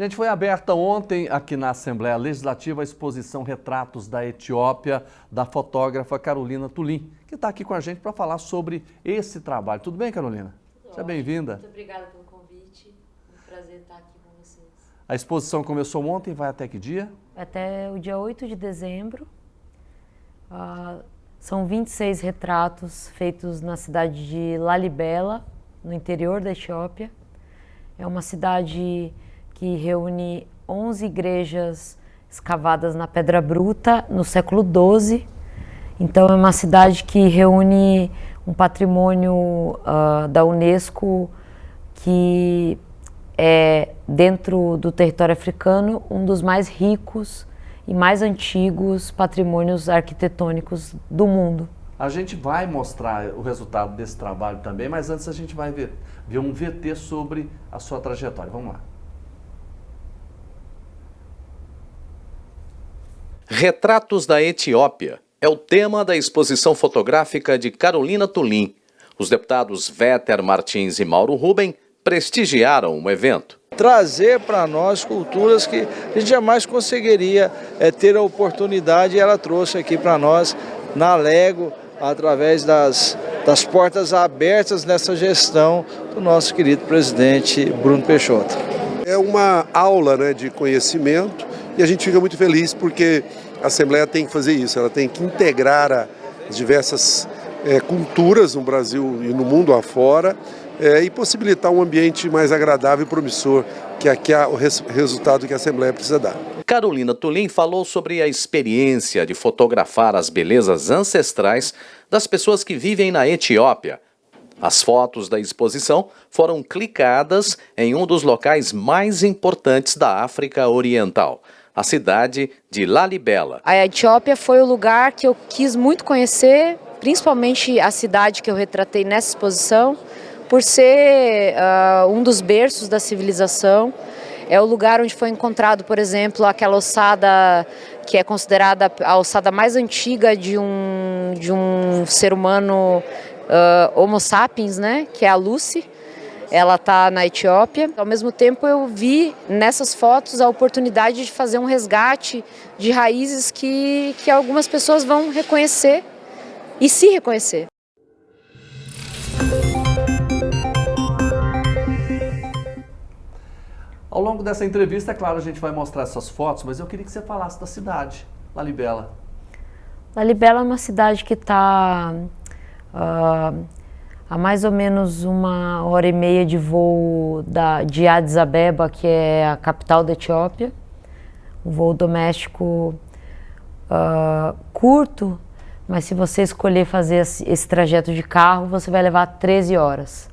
Gente, foi aberta ontem aqui na Assembleia Legislativa a exposição Retratos da Etiópia, da fotógrafa Carolina Tulin, que está aqui com a gente para falar sobre esse trabalho. Tudo bem, Carolina? Seja bem-vinda. Muito obrigada pelo convite. É um prazer estar aqui com vocês. A exposição começou ontem, vai até que dia? Até o dia 8 de dezembro. São 26 retratos feitos na cidade de Lalibela, no interior da Etiópia. É uma cidade que reúne 11 igrejas escavadas na Pedra Bruta no século XII. Então é uma cidade que reúne um patrimônio da Unesco que é, dentro do território africano, um dos mais ricos e mais antigos patrimônios arquitetônicos do mundo. A gente vai mostrar o resultado desse trabalho também, mas antes a gente vai ver um VT sobre a sua trajetória. Vamos lá. Retratos da Etiópia é o tema da exposição fotográfica de Carolina Tulin. Os deputados Véter Martins e Mauro Ruben prestigiaram o evento. Trazer para nós culturas que a gente jamais conseguiria ter a oportunidade, e ela trouxe aqui para nós na Lego, através das portas abertas nessa gestão do nosso querido presidente Bruno Peixoto. É uma aula, né, de conhecimento e a gente fica muito feliz porque a Assembleia tem que fazer isso, ela tem que integrar as diversas culturas no Brasil e no mundo afora e possibilitar um ambiente mais agradável e promissor, que aqui é o resultado que a Assembleia precisa dar. Carolina Tulin falou sobre a experiência de fotografar as belezas ancestrais das pessoas que vivem na Etiópia. As fotos da exposição foram clicadas em um dos locais mais importantes da África Oriental, a cidade de Lalibela. A Etiópia foi o lugar que eu quis muito conhecer, principalmente a cidade que eu retratei nessa exposição, por ser um dos berços da civilização. É o lugar onde foi encontrado, por exemplo, aquela ossada que é considerada a ossada mais antiga de um ser humano Homo sapiens, né? Que é a Lucy. Ela está na Etiópia. Ao mesmo tempo, eu vi nessas fotos a oportunidade de fazer um resgate de raízes que algumas pessoas vão reconhecer e se reconhecer. Ao longo dessa entrevista, é claro, a gente vai mostrar essas fotos, mas eu queria que você falasse da cidade, Lalibela. Lalibela é uma cidade que está a mais ou menos 1h30 de voo de Addis Abeba, que é a capital da Etiópia. Um voo doméstico curto, mas se você escolher fazer esse trajeto de carro, você vai levar 13 horas.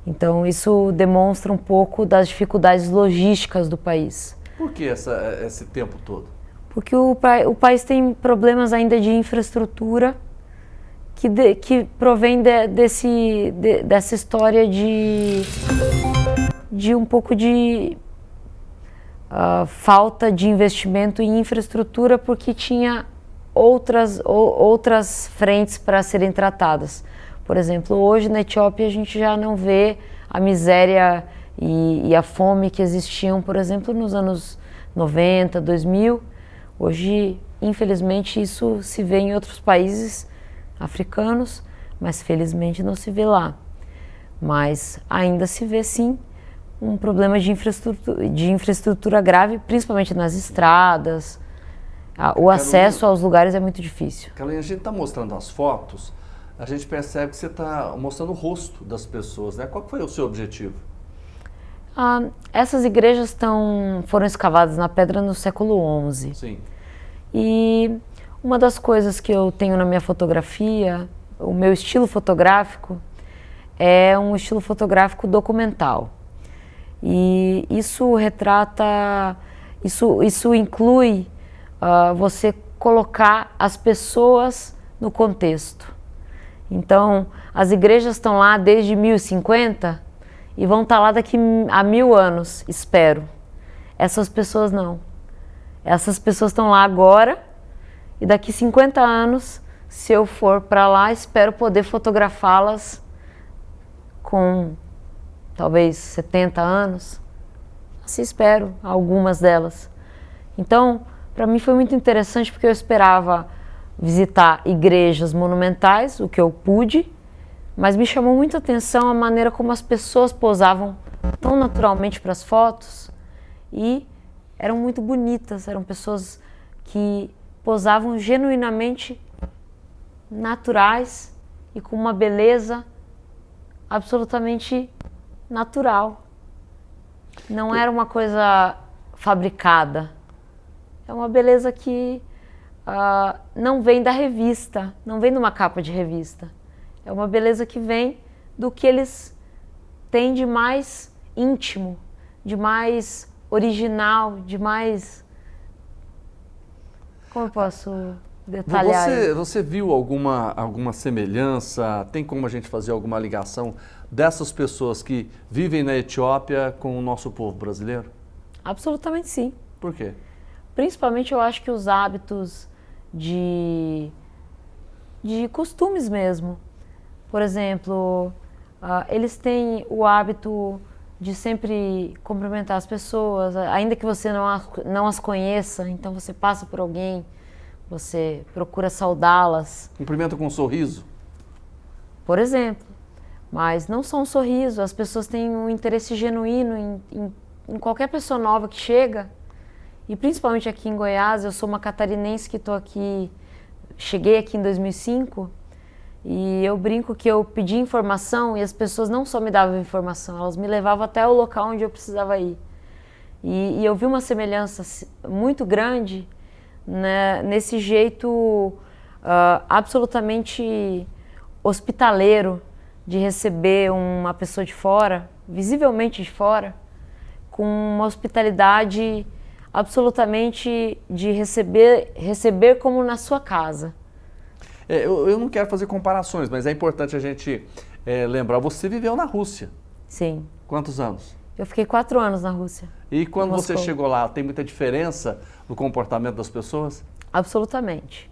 Então isso demonstra um pouco das dificuldades logísticas do país. Por que esse tempo todo? Porque o país tem problemas ainda de infraestrutura que provém dessa história de um pouco de falta de investimento em infraestrutura, porque tinha outras frentes para serem tratadas. Por exemplo, hoje na Etiópia a gente já não vê a miséria e a fome que existiam, por exemplo, nos anos 90, 2000. Hoje, infelizmente, isso se vê em outros países africanos, mas felizmente não se vê lá. Mas ainda se vê, sim, um problema de infraestrutura grave, principalmente nas estradas. O acesso aos lugares é muito difícil. Carolina, a gente está mostrando as fotos, a gente percebe que você está mostrando o rosto das pessoas, né? Qual foi o seu objetivo? Essas igrejas foram escavadas na pedra no século XI. Sim. E uma das coisas que eu tenho na minha fotografia, o meu estilo fotográfico, é um estilo fotográfico documental. E isso retrata, isso inclui você colocar as pessoas no contexto. Então, as igrejas estão lá desde 1050 e vão estar lá daqui a 1000 anos, espero. Essas pessoas não. Essas pessoas estão lá agora e daqui 50 anos, se eu for para lá, espero poder fotografá-las com talvez 70 anos. se espero algumas delas. Então, para mim foi muito interessante porque eu esperava visitar igrejas monumentais, o que eu pude, mas me chamou muita atenção a maneira como as pessoas posavam tão naturalmente para as fotos e eram muito bonitas, eram pessoas que posavam genuinamente naturais e com uma beleza absolutamente natural. Não era uma coisa fabricada. É uma beleza que não vem da revista, não vem de uma capa de revista. É uma beleza que vem do que eles têm de mais íntimo, de mais original, de mais... Como eu posso detalhar? Você viu alguma semelhança? Tem como a gente fazer alguma ligação dessas pessoas que vivem na Etiópia com o nosso povo brasileiro? Absolutamente sim. Por quê? Principalmente eu acho que os hábitos de costumes mesmo. Por exemplo, eles têm o hábito de sempre cumprimentar as pessoas, ainda que você não as conheça, então você passa por alguém, você procura saudá-las. Cumprimenta com um sorriso? Por exemplo. Mas não só um sorriso, as pessoas têm um interesse genuíno em qualquer pessoa nova que chega. E principalmente aqui em Goiás, eu sou uma catarinense que estou aqui, cheguei aqui em 2005 e eu brinco que eu pedi informação e as pessoas não só me davam informação, elas me levavam até o local onde eu precisava ir. E eu vi uma semelhança muito grande, né, nesse jeito absolutamente hospitaleiro de receber uma pessoa de fora, visivelmente de fora, com uma hospitalidade absolutamente de receber como na sua casa. Eu não quero fazer comparações, mas é importante a gente lembrar, você viveu na Rússia. Sim. Quantos anos? Eu fiquei 4 anos na Rússia. E quando você chegou lá, tem muita diferença no comportamento das pessoas? Absolutamente.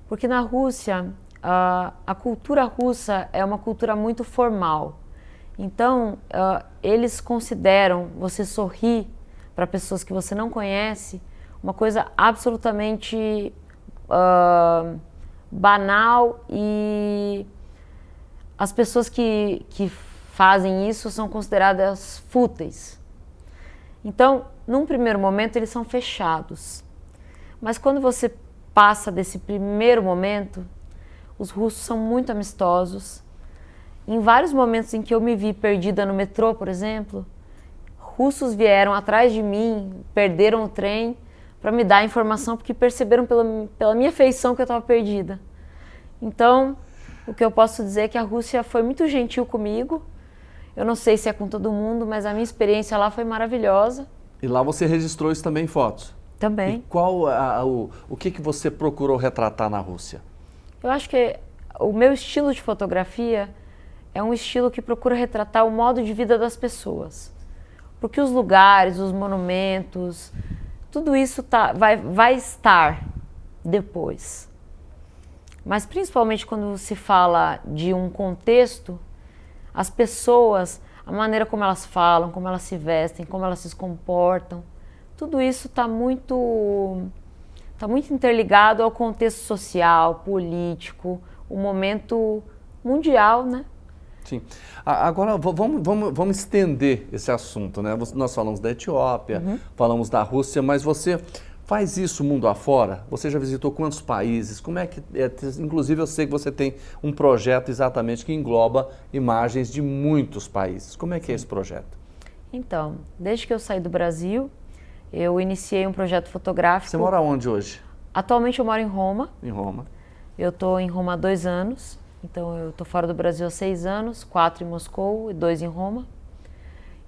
Porque na Rússia, a cultura russa é uma cultura muito formal. Então, eles consideram você sorrir para pessoas que você não conhece uma coisa absolutamente banal, e as pessoas que fazem isso são consideradas fúteis. Então, num primeiro momento, eles são fechados. Mas quando você passa desse primeiro momento, os russos são muito amistosos. Em vários momentos em que eu me vi perdida no metrô, por exemplo, russos vieram atrás de mim, perderam o trem para me dar informação porque perceberam pela minha feição que eu estava perdida. Então, o que eu posso dizer é que a Rússia foi muito gentil comigo. Eu não sei se é com todo mundo, mas a minha experiência lá foi maravilhosa. E lá você registrou isso também em fotos? Também. E qual o que você procurou retratar na Rússia? Eu acho que o meu estilo de fotografia é um estilo que procura retratar o modo de vida das pessoas. Porque os lugares, os monumentos, tudo isso vai estar depois. Mas principalmente quando se fala de um contexto, as pessoas, a maneira como elas falam, como elas se vestem, como elas se comportam, tudo isso está muito interligado ao contexto social, político, o momento mundial, né? Sim. Agora, vamos estender esse assunto, né? Nós falamos da Etiópia, falamos da Rússia, mas você faz isso mundo afora? Você já visitou quantos países? Como é que... inclusive, eu sei que você tem um projeto exatamente que engloba imagens de muitos países. Como é que é esse projeto? Então, desde que eu saí do Brasil, eu iniciei um projeto fotográfico. Você mora onde hoje? Atualmente eu moro em Roma. Em Roma. Eu estou em Roma há 2 anos. Então, eu estou fora do Brasil há 6 anos, 4 em Moscou e 2 em Roma.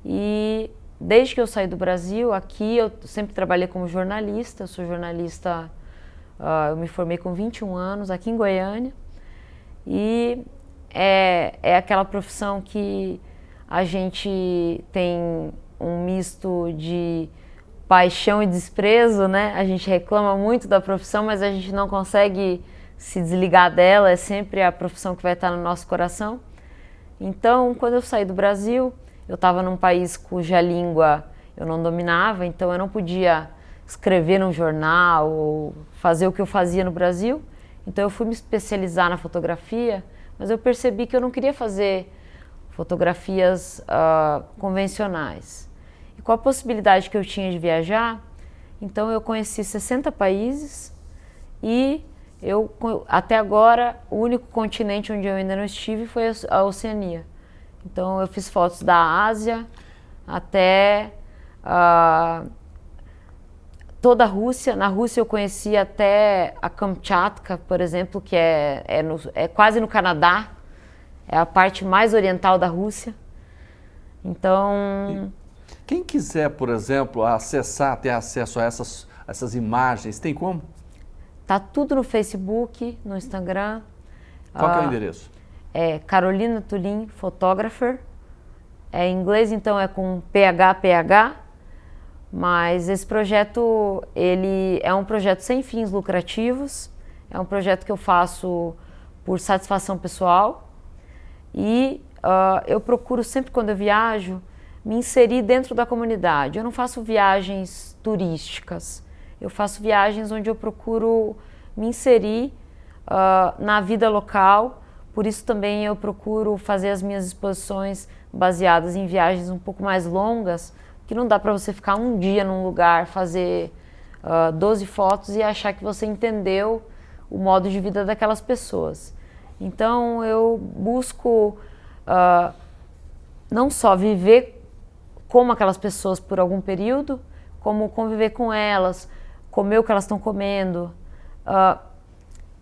E desde que eu saí do Brasil, aqui eu sempre trabalhei como jornalista. Eu sou jornalista, eu me formei com 21 anos aqui em Goiânia. E é aquela profissão que a gente tem um misto de paixão e desprezo, né? A gente reclama muito da profissão, mas a gente não consegue se desligar dela, é sempre a profissão que vai estar no nosso coração. Então, quando eu saí do Brasil, eu estava num país cuja língua eu não dominava, então eu não podia escrever num jornal ou fazer o que eu fazia no Brasil. Então eu fui me especializar na fotografia, mas eu percebi que eu não queria fazer fotografias convencionais. E com a possibilidade que eu tinha de viajar, então eu conheci 60 países e até agora, o único continente onde eu ainda não estive foi a Oceania. Então eu fiz fotos da Ásia até toda a Rússia. Na Rússia eu conheci até a Kamchatka, por exemplo, que é quase no Canadá. É a parte mais oriental da Rússia. Então... Quem quiser, por exemplo, ter acesso a essas imagens, tem como? Tá tudo no Facebook, no Instagram. Qual que é o endereço? É Carolina Tulin Photographer. Em inglês, então, é com PH, mas esse projeto, ele é um projeto sem fins lucrativos, é um projeto que eu faço por satisfação pessoal e eu procuro sempre, quando eu viajo, me inserir dentro da comunidade. Eu não faço viagens turísticas, eu faço viagens onde eu procuro me inserir na vida local. Por isso também eu procuro fazer as minhas exposições baseadas em viagens um pouco mais longas, que não dá para você ficar um dia num lugar, fazer 12 fotos e achar que você entendeu o modo de vida daquelas pessoas. Então eu busco não só viver como aquelas pessoas por algum período, como conviver com elas, comer o que elas estão comendo.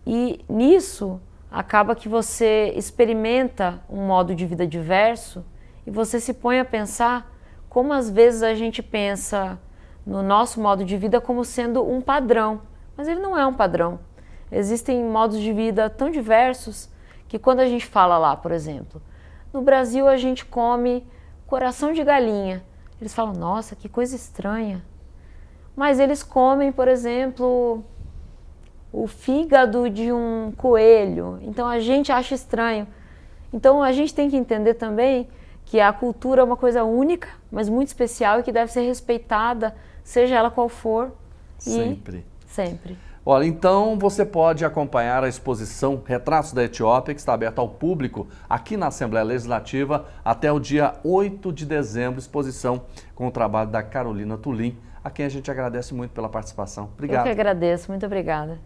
E nisso acaba que você experimenta um modo de vida diverso e você se põe a pensar como às vezes a gente pensa no nosso modo de vida como sendo um padrão, mas ele não é um padrão. Existem modos de vida tão diversos que quando a gente fala lá, por exemplo, no Brasil a gente come coração de galinha. Eles falam, nossa, que coisa estranha. Mas eles comem, por exemplo, o fígado de um coelho. Então a gente acha estranho. Então a gente tem que entender também que a cultura é uma coisa única, mas muito especial e que deve ser respeitada, seja ela qual for. Sempre. Sempre. Olha, então você pode acompanhar a exposição Retratos da Etiópia, que está aberta ao público aqui na Assembleia Legislativa até o dia 8 de dezembro, exposição com o trabalho da Carolina Tulin, a quem a gente agradece muito pela participação. Obrigado. Eu que agradeço, muito obrigada.